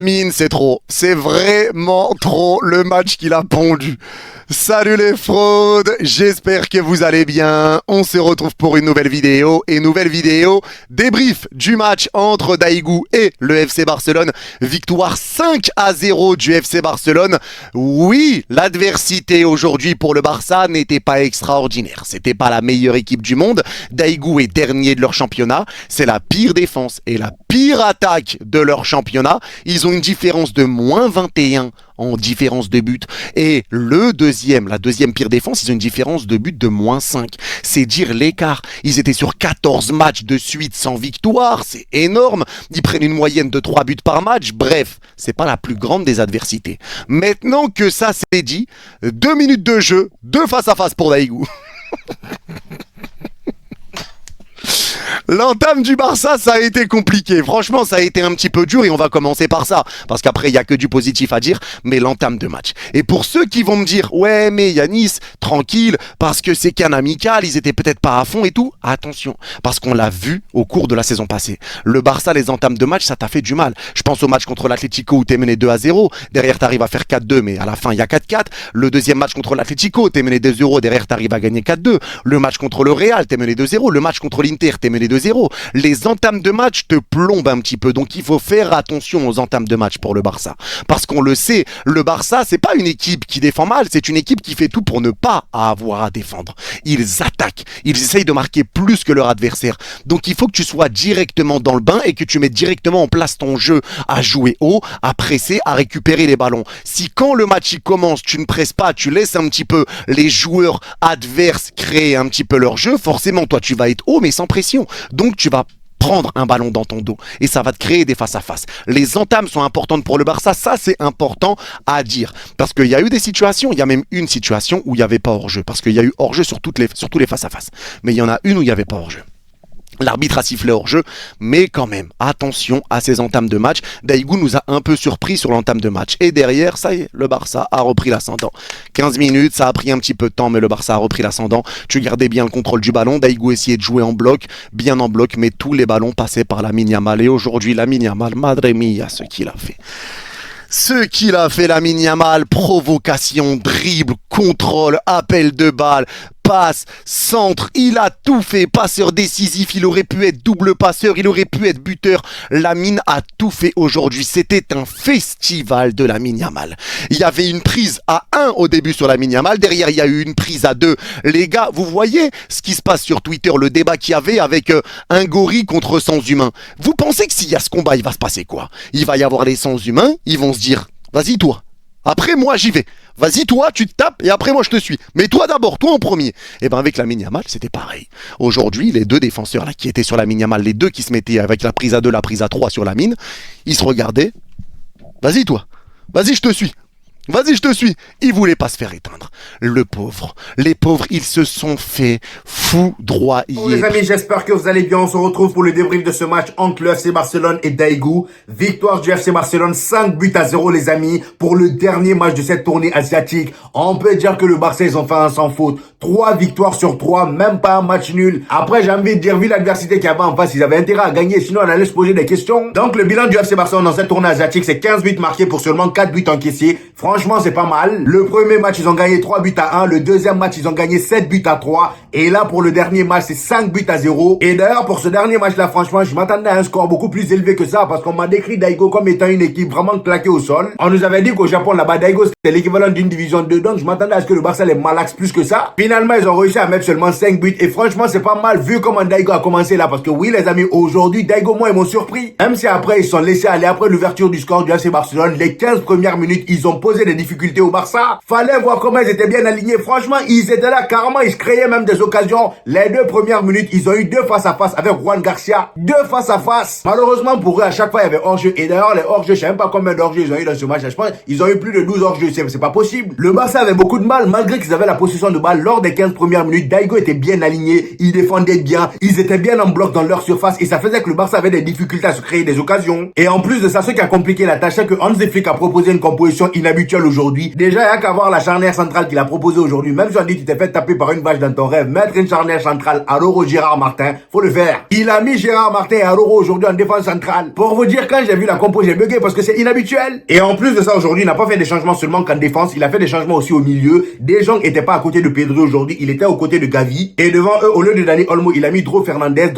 Mine, c'est trop. C'est vraiment trop le match qu'il a pondu. Salut les fraudes, j'espère que vous allez bien. On se retrouve pour une nouvelle vidéo. Et nouvelle vidéo, débrief du match entre Daigou et le FC Barcelone. Victoire 5-0 du FC Barcelone. Oui, l'adversité aujourd'hui pour le Barça n'était pas extraordinaire. C'était pas la meilleure équipe du monde. Daigou est dernier de leur championnat. C'est la pire défense et la pire attaque de leur championnat. Ils ont une différence de moins 21 en différence de but. Et la deuxième pire défense, ils ont une différence de but de moins 5. C'est dire l'écart. Ils étaient sur 14 matchs de suite sans victoire. C'est énorme. Ils prennent une moyenne de 3 buts par match. Bref, c'est pas la plus grande des adversités. Maintenant que ça c'est dit, 2 minutes de jeu, 2 face à face pour Daigou. L'entame du Barça, ça a été compliqué. Franchement, ça a été un petit peu dur et on va commencer par ça. Parce qu'après, il n'y a que du positif à dire, mais l'entame de match. Et pour ceux qui vont me dire, ouais, mais Yanis, tranquille, parce que c'est qu'un amical, ils étaient peut-être pas à fond et tout. Attention, parce qu'on l'a vu au cours de la saison passée. Le Barça, les entames de match, ça t'a fait du mal. Je pense au match contre l'Atlético où t'es mené 2-0. Derrière, t'arrives à faire 4-2, mais à la fin, il y a 4-4. Le deuxième match contre l'Atlético, t'es mené 2-0. Derrière, t'arrives à gagner 4-2. Le match contre le Real, t'es mené 2-0. Le match contre l'Inter, t'es mené 2-0. Les entames de match te plombent un petit peu. Donc il faut faire attention aux entames de match pour le Barça. Parce qu'on le sait, le Barça, c'est pas une équipe qui défend mal, c'est une équipe qui fait tout pour ne pas avoir à défendre. Ils attaquent, ils essayent de marquer plus que leur adversaire. Donc il faut que tu sois directement dans le bain et que tu mettes directement en place ton jeu à jouer haut, à presser, à récupérer les ballons. Si quand le match il commence, tu ne presses pas, tu laisses un petit peu les joueurs adverses créer un petit peu leur jeu, forcément toi tu vas être haut mais sans pression. Donc tu vas prendre un ballon dans ton dos et ça va te créer des face-à-face. Les entames sont importantes pour le Barça, ça c'est important à dire. Parce qu'il y a eu des situations, il y a même une situation où il n'y avait pas hors-jeu. Parce qu'il y a eu hors-jeu sur tous les face-à-face. Mais il y en a une où il n'y avait pas hors-jeu. L'arbitre a sifflé hors-jeu, mais quand même, attention à ces entames de match. Daigou nous a un peu surpris sur l'entame de match. Et derrière, ça y est, le Barça a repris l'ascendant. 15 minutes, ça a pris un petit peu de temps, mais le Barça a repris l'ascendant. Tu gardais bien le contrôle du ballon. Daigou essayait de jouer en bloc, bien en bloc, mais tous les ballons passaient par Lamine Yamal. Et aujourd'hui, Lamine Yamal, madre mia, ce qu'il a fait. Ce qu'il a fait, Lamine Yamal, provocation, dribble, contrôle, appel de balle, passe, centre, il a tout fait, passeur décisif, il aurait pu être double passeur, il aurait pu être buteur, Lamine a tout fait aujourd'hui, c'était un festival de Lamine Yamal. Il y avait une prise à 1 au début sur Lamine Yamal, derrière il y a eu une prise à 2. Les gars, vous voyez ce qui se passe sur Twitter, le débat qu'il y avait avec un gorille contre sans humain. Vous pensez que s'il y a ce combat, il va se passer quoi? Il va y avoir les sans humains, ils vont se dire, vas-y toi. Après moi j'y vais. Vas-y toi tu te tapes et après moi je te suis. Mais toi d'abord, toi en premier. Et ben avec Lamine Yamal c'était pareil. Aujourd'hui les deux défenseurs là qui étaient sur Lamine Yamal, les deux qui se mettaient avec la prise à 2, la prise à 3 sur Lamine, ils se regardaient. Vas-y toi. Vas-y je te suis. Vas-y, je te suis. Il voulait pas se faire éteindre. Le pauvre. Les pauvres, ils se sont fait foudroyer. Bon, les amis, j'espère que vous allez bien. On se retrouve pour le débrief de ce match entre le FC Barcelone et Daigou. Victoire du FC Barcelone, 5-0 les amis, pour le dernier match de cette tournée asiatique. On peut dire que le Barça, ils ont fait un sans faute. 3 victoires sur 3, même pas un match nul. Après, j'ai envie de dire, vu l'adversité qu'il y avait en face, ils avaient intérêt à gagner, sinon on allait se poser des questions. Donc, le bilan du FC Barcelone dans cette tournée asiatique, c'est 15 buts marqués pour seulement 4 buts encaissés. Franchement, c'est pas mal. Le premier match, ils ont gagné 3 buts à 1. Le deuxième match, ils ont gagné 7 buts à 3. Et là, pour le dernier match, c'est 5 buts à 0. Et d'ailleurs, pour ce dernier match-là, franchement, je m'attendais à un score beaucoup plus élevé que ça parce qu'on m'a décrit Daigou comme étant une équipe vraiment claquée au sol. On nous avait dit qu'au Japon, là-bas, Daigou, c'était l'équivalent d'une division 2. Donc, je m'attendais à ce que le Barça les malaxe plus que ça. Finalement, ils ont réussi à mettre seulement 5 buts. Et franchement, c'est pas mal vu comment Daigou a commencé là. Parce que oui, les amis, aujourd'hui, Daigou, moi, ils m'ont surpris. Même si après, ils se sont laissés aller après l'ouverture du score du FC Barcelone, les 15 premières minutes, ils ont posé des difficultés au Barça. Fallait voir comment ils étaient bien alignés. Franchement, ils étaient là carrément, ils se créaient même des occasions. Les 2 premières minutes, ils ont eu 2 face à face avec Juan Garcia. 2 face à face. Malheureusement pour eux, à chaque fois, il y avait hors-jeu. Et d'ailleurs, les hors-jeux, je sais même pas combien d'hors-jeux ils ont eu dans ce match. Je pense ils ont eu plus de 12 hors-jeux. C'est pas possible. Le Barça avait beaucoup de mal, malgré qu'ils avaient la possession de balle lors des 15 premières minutes. Daigou était bien aligné. Ils défendaient bien. Ils étaient bien en bloc dans leur surface. Et ça faisait que le Barça avait des difficultés à se créer des occasions. Et en plus de ça, ce qui a compliqué la tâche, c'est que Hansi Flick a proposé une composition inhabituelle habituel aujourd'hui. Déjà, il n'y a qu'à voir la charnière centrale qu'il a proposée aujourd'hui. Même si on dit que tu t'es fait taper par une vache dans ton rêve, mettre une charnière centrale à Roro Gérard Martin, faut le faire. Il a mis Gérard Martin et Roro aujourd'hui en défense centrale. Pour vous dire, quand j'ai vu la compo, j'ai bugué parce que c'est inhabituel. Et en plus de ça, aujourd'hui, il n'a pas fait des changements seulement qu'en défense, il a fait des changements aussi au milieu. Des gens n'étaient pas à côté de Pedro aujourd'hui, il était aux côtés de Gavi. Et devant eux, au lieu de Dani Olmo, il a mis Dro Fernandez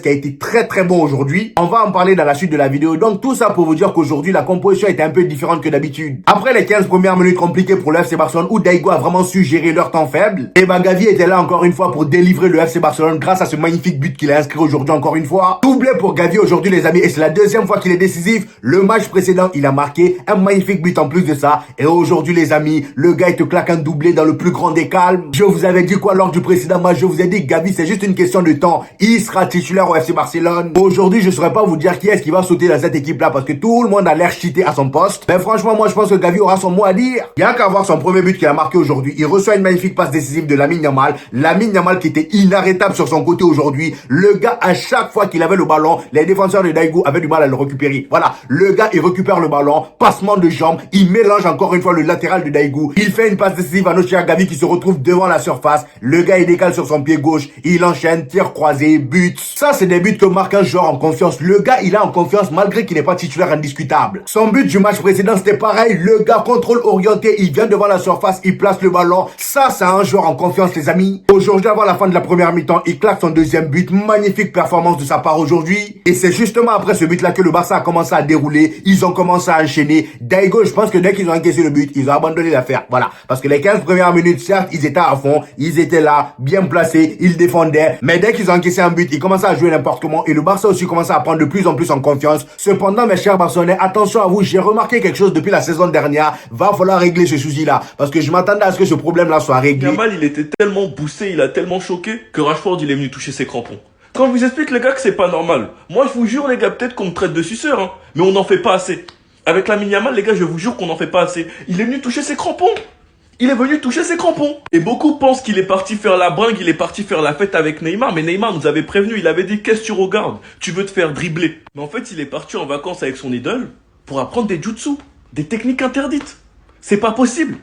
qui a été très très bon aujourd'hui. On va en parler dans la suite de la vidéo. Donc tout ça pour vous dire qu'aujourd'hui, la composition était un peu différente que d'habitude. Après les 15 premières minutes compliquées pour le FC Barcelone, où Daigo a vraiment su gérer leur temps faible, et Gavi était là encore une fois pour délivrer le FC Barcelone grâce à ce magnifique but qu'il a inscrit aujourd'hui encore une fois. Doublé pour Gavi aujourd'hui les amis, et c'est la deuxième fois qu'il est décisif. Le match précédent, il a marqué un magnifique but en plus de ça. Et aujourd'hui les amis, le gars il te claque un doublé dans le plus grand des calmes. Je vous avais dit quoi lors du précédent match? Je vous ai dit que Gavi c'est juste une question de temps. Il sera titulaire au FC Barcelone. Aujourd'hui je ne saurais pas vous dire qui est-ce qui va sauter dans cette équipe là parce que tout le monde a l'air cheaté à son poste. Mais franchement moi je pense que Gavi aura son mot à dire. Il y a qu'à voir son premier but qu'il a marqué aujourd'hui. Il reçoit une magnifique passe décisive de Lamine Yamal. Lamine Yamal qui était inarrêtable sur son côté aujourd'hui. Le gars à chaque fois qu'il avait le ballon, les défenseurs de Daegu avaient du mal à le récupérer. Voilà, le gars il récupère le ballon, passement de jambes, il mélange encore une fois le latéral de Daegu. Il fait une passe décisive à notre cher Gavi qui se retrouve devant la surface. Le gars il décale sur son pied gauche, il enchaîne, tir croisé, but. Ça c'est des buts que marque un joueur en confiance. Le gars il a en confiance malgré qu'il n'est pas titulaire indiscutable. Son but du match précédent c'était pareil. Le gars contrôle orienté, il vient devant la surface, il place le ballon. Ça c'est un joueur en confiance les amis. Aujourd'hui avant la fin de la première mi-temps, il claque son deuxième but. Magnifique performance de sa part aujourd'hui. Et c'est justement après ce but là que le Barça a commencé à dérouler. Ils ont commencé à enchaîner. Daigo, je pense que dès qu'ils ont encaissé le but, ils ont abandonné l'affaire. Voilà. Parce que les 15 premières minutes, certes, ils étaient à fond. Ils étaient là, bien placés, ils défendaient. Mais dès qu'ils ont encaissé un but, ils commençaient à jouer n'importe comment. Et le Barça aussi commençait à prendre de plus en plus en confiance. Cependant, mes chers Barcelonais, attention à vous. J'ai remarqué quelque chose depuis la saison dernière. Va falloir régler ce souci-là. Parce que je m'attendais à ce que ce problème-là soit réglé. Yamal, il était tellement boosté, il a tellement choqué que Rashford, il est venu toucher ses crampons. Quand je vous explique les gars que c'est pas normal. Moi je vous jure les gars, peut-être qu'on me traite de suceur, hein, mais on n'en fait pas assez. Avec Lamine Yamal les gars, je vous jure qu'on n'en fait pas assez. Il est venu toucher ses crampons. Il est venu toucher ses crampons. Et beaucoup pensent qu'il est parti faire la bringue, il est parti faire la fête avec Neymar. Mais Neymar nous avait prévenu, il avait dit qu'est-ce que tu regardes? Tu veux te faire dribbler. Mais en fait il est parti en vacances avec son idole pour apprendre des jutsu, des techniques interdites. C'est pas possible.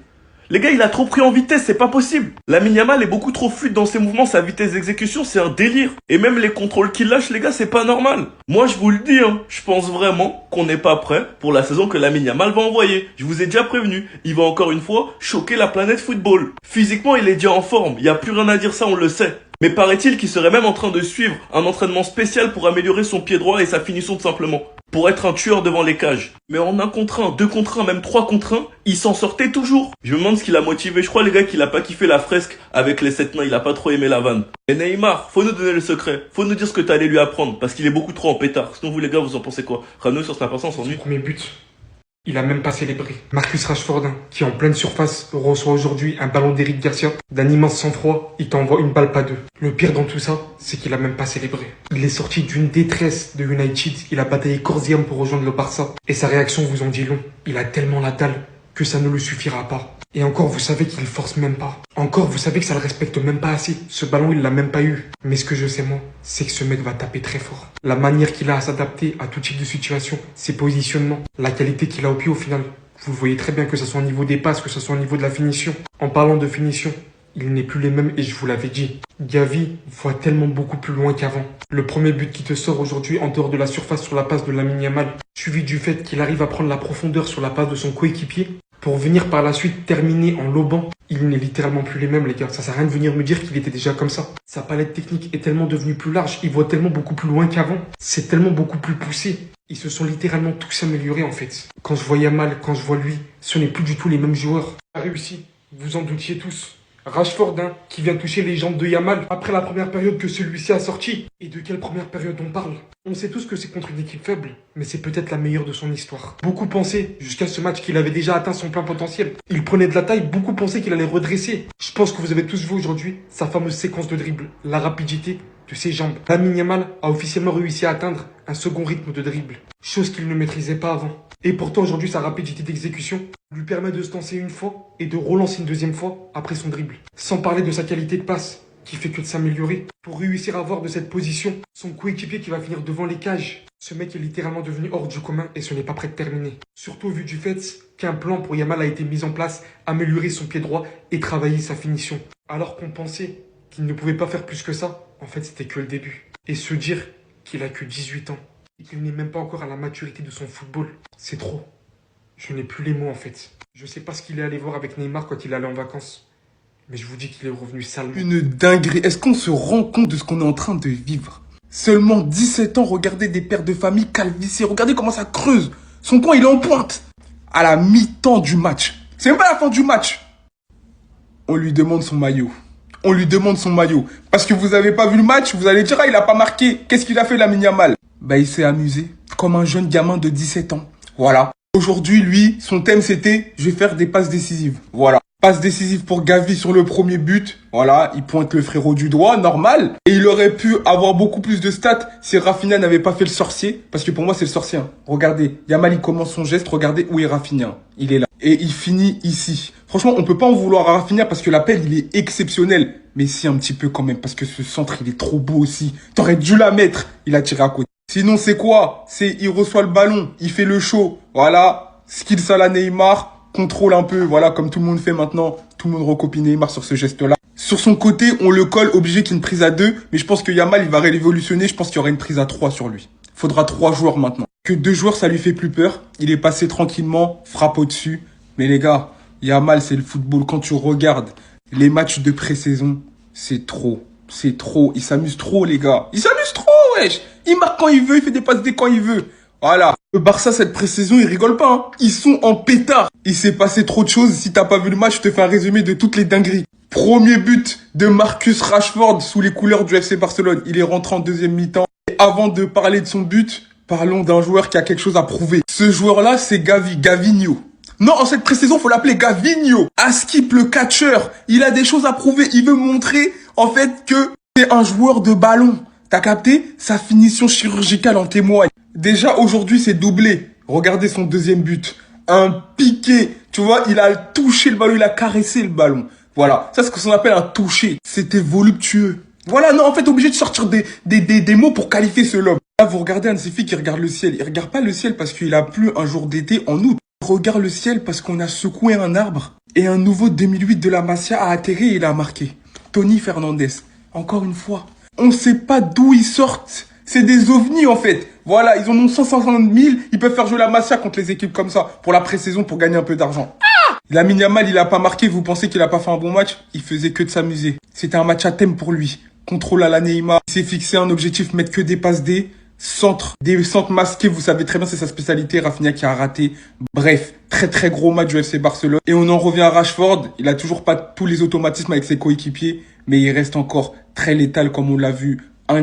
Les gars, il a trop pris en vitesse, c'est pas possible. Lamine Yamal est beaucoup trop fluide dans ses mouvements, sa vitesse d'exécution, c'est un délire. Et même les contrôles qu'il lâche, les gars, c'est pas normal. Moi, je vous le dis, hein, je pense vraiment qu'on n'est pas prêt pour la saison que Lamine Yamal va envoyer. Je vous ai déjà prévenu, il va encore une fois choquer la planète football. Physiquement, il est déjà en forme, il y a plus rien à dire, ça, on le sait. Mais paraît-il qu'il serait même en train de suivre un entraînement spécial pour améliorer son pied droit et sa finition tout simplement. Pour être un tueur devant les cages. Mais en 1 contre 1, 2 contre 1, même 3 contre 1, il s'en sortait toujours. Je me demande ce qui l'a motivé. Je crois les gars qu'il a pas kiffé la fresque avec les 7 mains, il a pas trop aimé la vanne. Et Neymar, faut nous donner le secret. Faut nous dire ce que t'allais lui apprendre. Parce qu'il est beaucoup trop en pétard. Sinon vous les gars, vous en pensez quoi? Rano sur Snap, on s'ennuie. Premier but. Il a même pas célébré. Marcus Rashford, qui en pleine surface reçoit aujourd'hui un ballon d'Eric Garcia d'un immense sang-froid, il t'envoie une balle pas deux. Le pire dans tout ça, c'est qu'il a même pas célébré. Il est sorti d'une détresse de United, il a bataillé corps et âme pour rejoindre le Barça. Et sa réaction vous en dit long. Il a tellement la dalle que ça ne le suffira pas. Et encore, vous savez qu'il force même pas. Encore, vous savez que ça le respecte même pas assez. Ce ballon, il l'a même pas eu. Mais ce que je sais, moi, c'est que ce mec va taper très fort. La manière qu'il a à s'adapter à tout type de situation, ses positionnements, la qualité qu'il a au pied au final. Vous le voyez très bien que ce soit au niveau des passes, que ce soit au niveau de la finition. En parlant de finition, il n'est plus les mêmes et je vous l'avais dit. Gavi voit tellement beaucoup plus loin qu'avant. Le premier but qui te sort aujourd'hui en dehors de la surface sur la passe de Lamine Yamal, suivi du fait qu'il arrive à prendre la profondeur sur la passe de son coéquipier, pour venir par la suite terminer en lobant. Il n'est littéralement plus les mêmes les gars, ça sert à rien de venir me dire qu'il était déjà comme ça. Sa palette technique est tellement devenue plus large, il voit tellement beaucoup plus loin qu'avant. C'est tellement beaucoup plus poussé. Ils se sont littéralement tous améliorés en fait. Quand je vois Yamal, quand je vois lui, ce n'est plus du tout les mêmes joueurs. Il a réussi, vous en doutiez tous. Rashford, qui vient toucher les jambes de Yamal après la première période que celui-ci a sorti. Et de quelle première période on parle? On sait tous que c'est contre une équipe faible, mais c'est peut-être la meilleure de son histoire. Beaucoup pensaient, jusqu'à ce match, qu'il avait déjà atteint son plein potentiel. Il prenait de la taille, beaucoup pensaient qu'il allait redresser. Je pense que vous avez tous vu aujourd'hui sa fameuse séquence de dribble, la rapidité de ses jambes. Lamine Yamal a officiellement réussi à atteindre un second rythme de dribble, chose qu'il ne maîtrisait pas avant. Et pourtant aujourd'hui sa rapidité d'exécution lui permet de se lancer une fois et de relancer une deuxième fois après son dribble. Sans parler de sa qualité de passe. qui fait que de s'améliorer pour réussir à avoir de cette position son coéquipier qui va finir devant les cages. Ce mec est littéralement devenu hors du commun et ce n'est pas prêt de terminer. Surtout vu du fait qu'un plan pour Yamal a été mis en place, améliorer son pied droit et travailler sa finition. Alors qu'on pensait qu'il ne pouvait pas faire plus que ça, en fait c'était que le début. Et se dire qu'il a que 18 ans et qu'il n'est même pas encore à la maturité de son football, c'est trop. Je n'ai plus les mots en fait. Je sais pas ce qu'il est allé voir avec Neymar quand il allait en vacances. Mais je vous dis qu'il est revenu salement. Une dinguerie. Est-ce qu'on se rend compte de ce qu'on est en train de vivre? Seulement 17 ans, regardez des pères de famille calvitie. Regardez comment ça creuse. Son camp, il est en pointe. À la mi-temps du match. C'est même pas la fin du match. On lui demande son maillot. On lui demande son maillot. Parce que vous avez pas vu le match, vous allez dire, ah, il a pas marqué. Qu'est-ce qu'il a fait, Lamine Yamal? Bah, il s'est amusé. Comme un jeune gamin de 17 ans. Voilà. Aujourd'hui, lui, son thème, c'était, je vais faire des passes décisives. Voilà. Passe décisive pour Gavi sur le premier but. Voilà, il pointe le frérot du doigt, normal. Et il aurait pu avoir beaucoup plus de stats si Rafinha n'avait pas fait le sorcier. Parce que pour moi, c'est le sorcier. Regardez, Yamal, il commence son geste. Regardez où est Rafinha. Il est là. Et il finit ici. Franchement, on peut pas en vouloir à Rafinha parce que l'appel, il est exceptionnel. Mais si, un petit peu quand même. Parce que ce centre, il est trop beau aussi. T'aurais dû la mettre. Il a tiré à côté. Sinon, c'est quoi? Il reçoit le ballon. Il fait le show. Voilà. Skills à la Neymar. Contrôle un peu, voilà, comme tout le monde fait maintenant. Tout le monde recopie Neymar sur ce geste-là. Sur son côté, on le colle, obligé qu'il y ait une prise à 2. Mais je pense que Yamal, il va révolutionner. Je pense qu'il y aura une prise à 3 sur lui. Faudra 3 joueurs maintenant. Que 2 joueurs, ça lui fait plus peur. Il est passé tranquillement, frappe au-dessus. Mais les gars, Yamal, c'est le football. Quand tu regardes les matchs de pré-saison, c'est trop. C'est trop. Il s'amuse trop, les gars. Il s'amuse trop, wesh. Il marque quand il veut, il fait des passes dès quand il veut. Voilà. Le Barça, cette pré-saison, ils rigolent pas, hein. Ils sont en pétard. Il s'est passé trop de choses. Si t'as pas vu le match, je te fais un résumé de toutes les dingueries. Premier but de Marcus Rashford sous les couleurs du FC Barcelone. Il est rentré en deuxième mi-temps. Et avant de parler de son but, parlons d'un joueur qui a quelque chose à prouver. Ce joueur-là, c'est Gavinho. Non, en cette pré-saison, faut l'appeler Gavinho. Askip, le catcheur, il a des choses à prouver. Il veut montrer, en fait, que c'est un joueur de ballon. T'as capté? Sa finition chirurgicale en témoigne. Déjà, aujourd'hui, c'est doublé. Regardez son deuxième but. Un piqué. Tu vois, il a touché le ballon, il a caressé le ballon. Voilà. Ça, c'est ce qu'on appelle un toucher. C'était voluptueux. Voilà, non, en fait, obligé de sortir des mots pour qualifier ce homme. Là, vous regardez un de ces filles qui regarde le ciel. Il regarde pas le ciel parce qu'il a plu un jour d'été en août. Il regarde le ciel parce qu'on a secoué un arbre. Et un nouveau 2008 de la Masia a atterri et il a marqué. Tony Fernandez. Encore une fois. On sait pas d'où ils sortent. C'est des ovnis, en fait. Voilà, ils en ont 150 000. Ils peuvent faire jouer la Masia contre les équipes comme ça. Pour la pré-saison, pour gagner un peu d'argent. Lamine Yamal, il a pas marqué. Vous pensez qu'il a pas fait un bon match? Il faisait que de s'amuser. C'était un match à thème pour lui. Contrôle à la Neymar. Il s'est fixé un objectif, mettre que des passes D. Des centres masqués, vous savez très bien, c'est sa spécialité. Rafinha qui a raté. Bref, très très gros match du FC Barcelone. Et on en revient à Rashford. Il a toujours pas tous les automatismes avec ses coéquipiers. Mais il reste encore très létal comme on l'a vu.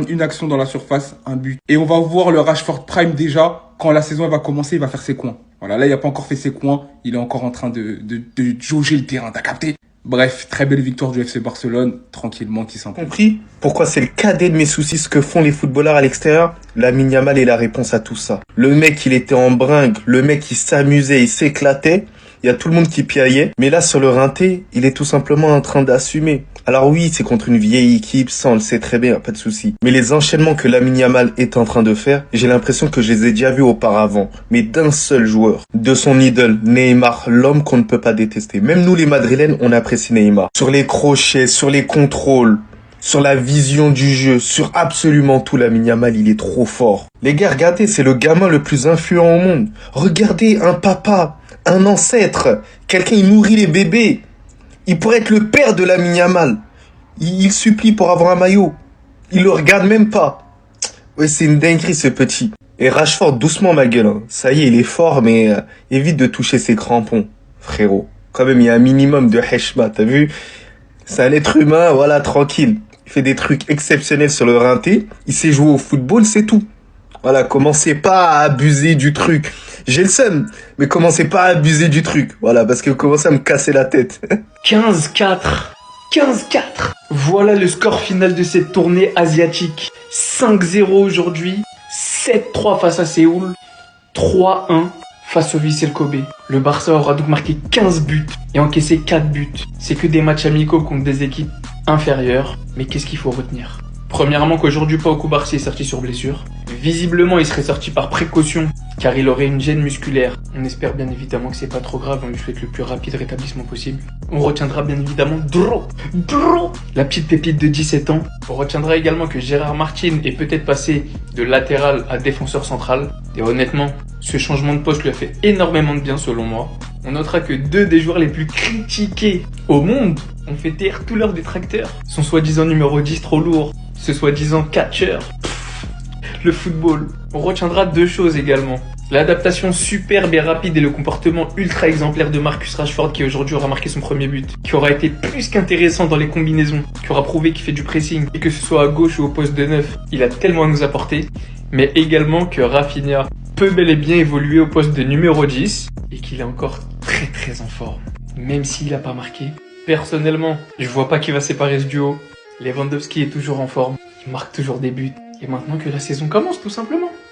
Une action dans la surface, un but. Et on va voir le Rashford Prime déjà. Quand la saison elle va commencer, il va faire ses coins. Voilà, là il a pas encore fait ses coins. Il est encore en train de jauger le terrain, t'as capté? Bref, très belle victoire du FC Barcelone, tranquillement qui s'impose. Compris pourquoi c'est le cadet de mes soucis ce que font les footballeurs à l'extérieur? Lamine Yamal est la réponse à tout ça. Le mec, il était en bringue, le mec, il s'amusait, il s'éclatait. Il y a tout le monde qui piaillait. Mais là, sur le rinté, il est tout simplement en train d'assumer. Alors oui, c'est contre une vieille équipe, ça on le sait très bien, pas de souci. Mais les enchaînements que Lamine Yamal est en train de faire, j'ai l'impression que je les ai déjà vus auparavant. Mais d'un seul joueur. De son idole, Neymar, l'homme qu'on ne peut pas détester. Même nous les Madrilènes, on apprécie Neymar. Sur les crochets, sur les contrôles, sur la vision du jeu, sur absolument tout, Lamine Yamal, il est trop fort. Les gars, regardez, c'est le gamin le plus influent au monde. Regardez un papa, un ancêtre, quelqu'un il nourrit les bébés. Il pourrait être le père de Lamine Yamal. Il supplie pour avoir un maillot. Il le regarde même pas. Ouais, c'est une dinguerie ce petit. Et Rashford, doucement ma gueule. Hein. Ça y est, il est fort, mais évite de toucher ses crampons, frérot. Quand même, il y a un minimum de heshma, t'as vu? C'est un être humain, voilà, tranquille. Il fait des trucs exceptionnels sur le rinté. Il sait jouer au football, c'est tout. Voilà, commencez pas à abuser du truc. J'ai le seum, mais commencez pas à abuser du truc. Voilà, parce que vous commencez à me casser la tête. 15-4. 15-4. Voilà le score final de cette tournée asiatique. 5-0 aujourd'hui, 7-3 face à Séoul, 3-1 face au Vissel Kobe. Le Barça aura donc marqué 15 buts et encaissé 4 buts. C'est que des matchs amicaux contre des équipes inférieur. Mais qu'est-ce qu'il faut retenir? Premièrement, qu'aujourd'hui Pau Cubarsí est sorti sur blessure. Visiblement, il serait sorti par précaution, car il aurait une gêne musculaire. On espère bien évidemment que c'est pas trop grave, on lui souhaite le plus rapide rétablissement possible. On retiendra bien évidemment Dro, la petite pépite de 17 ans. On retiendra également que Gérard Martin est peut-être passé de latéral à défenseur central. Et honnêtement, ce changement de poste lui a fait énormément de bien selon moi. On notera que deux des joueurs les plus critiqués au monde ont fait taire tous leurs détracteurs. Son soi-disant numéro 10 trop lourd, ce soi-disant catcheur. Le football. On retiendra deux choses également. L'adaptation superbe et rapide et le comportement ultra exemplaire de Marcus Rashford qui aujourd'hui aura marqué son premier but, qui aura été plus qu'intéressant dans les combinaisons, qui aura prouvé qu'il fait du pressing et que ce soit à gauche ou au poste de neuf, il a tellement à nous apporter, mais également que Rafinha peut bel et bien évoluer au poste de numéro 10 et qu'il est encore très en forme, même s'il n'a pas marqué. Personnellement, je vois pas qui va séparer ce duo. Lewandowski est toujours en forme, il marque toujours des buts et maintenant que la saison commence tout simplement.